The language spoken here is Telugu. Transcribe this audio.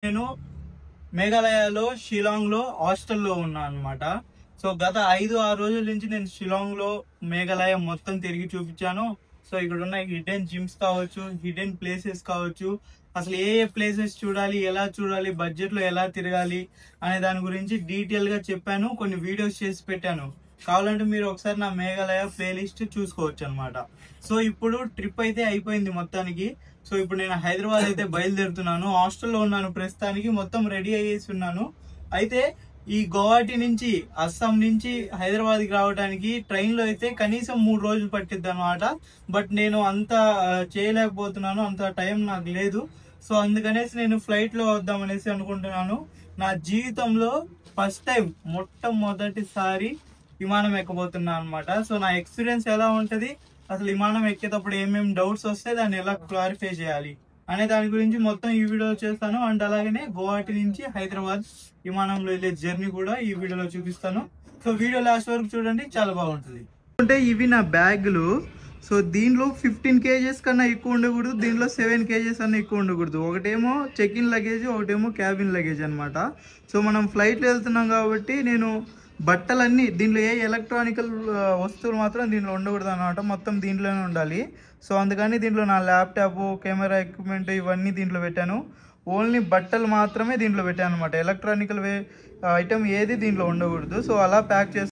నేను మేఘాలయలో షిలాంగ్లో హాస్టల్లో ఉన్నా అనమాట. సో గత 5-6 రోజుల నుంచి నేను షిలాంగ్లో మేఘాలయ మొత్తం తిరిగి చూపించాను. సో ఇక్కడ ఉన్న హిడెన్ జిమ్స్ కావచ్చు, హిడెన్ ప్లేసెస్ కావచ్చు, అసలు ఏ ఏ ప్లేసెస్ చూడాలి, ఎలా చూడాలి, బడ్జెట్లో ఎలా తిరగాలి అనే దాని గురించి డీటెయిల్గా చెప్పాను. కొన్ని వీడియోస్ చేసి పెట్టాను. కావాలంటే మీరు ఒకసారి నా మేఘాలయ ప్లేలిస్ట్ చూసుకోవచ్చు అనమాట. సో ఇప్పుడు ట్రిప్ అయితే అయిపోయింది మొత్తానికి. సో ఇప్పుడు నేను హైదరాబాద్ అయితే బయలుదేరుతున్నాను. హాస్టల్లో ఉన్నాను ప్రస్తుతానికి, మొత్తం రెడీ అయ్యేసి ఉన్నాను. అయితే ఈ గౌహటి నుంచి, అస్సాం నుంచి హైదరాబాద్కి రావడానికి ట్రైన్లో అయితే కనీసం 3 రోజులు పట్టిద్ది అనమాట. బట్ నేను అంత చేయలేకపోతున్నాను, అంత టైం నాకు లేదు. సో అందుకనేసి నేను ఫ్లైట్లో వద్దామనేసి అనుకుంటున్నాను. నా జీవితంలో ఫస్ట్ టైం, మొట్టమొదటిసారి విమానం ఎక్కబోతున్నాను అనమాట. సో నా ఎక్స్పీరియన్స్ ఎలా ఉంటుంది, అసలు విమానం ఎక్కేటప్పుడు ఏమేమి డౌట్స్ వస్తే దాన్ని ఎలా క్లారిఫై చేయాలి అనే దాని గురించి మొత్తం ఈ వీడియోలో చేస్తాను. అండ్ అలాగనే గౌహటి నుంచి హైదరాబాద్ విమానంలో వెళ్ళే జర్నీ కూడా ఈ వీడియోలో చూపిస్తాను. సో వీడియో లాస్ట్ వరకు చూడండి, చాలా బాగుంటుంది. అంటే ఇవి నా బ్యాగులు. సో దీంట్లో 15 kgs కన్నా ఎక్కువ ఉండకూడదు, దీంట్లో 7 kgs అన్నా ఎక్కువ ఉండకూడదు. ఒకటేమో చెక్ ఇన్ లగేజ్, ఒకటేమో క్యాబిన్ లగేజ్ అనమాట. సో మనం ఫ్లైట్లో వెళ్తున్నాం కాబట్టి నేను బట్టలన్నీ దీంట్లో, ఏ ఎలక్ట్రానికల్ వస్తువులు మాత్రం దీంట్లో ఉండకూడదు అనమాట, మొత్తం దీంట్లోనే ఉండాలి. సో అందుకని దీంట్లో నా ల్యాప్టాప్, కెమెరా ఎక్విప్మెంట్ ఇవన్నీ దీంట్లో పెట్టాను. ఓన్లీ బట్టలు మాత్రమే దీంట్లో పెట్టాను అనమాట. ఎలక్ట్రానికల్ ఐటమ్ ఏది దీంట్లో ఉండకూడదు. సో అలా ప్యాక్ చేసి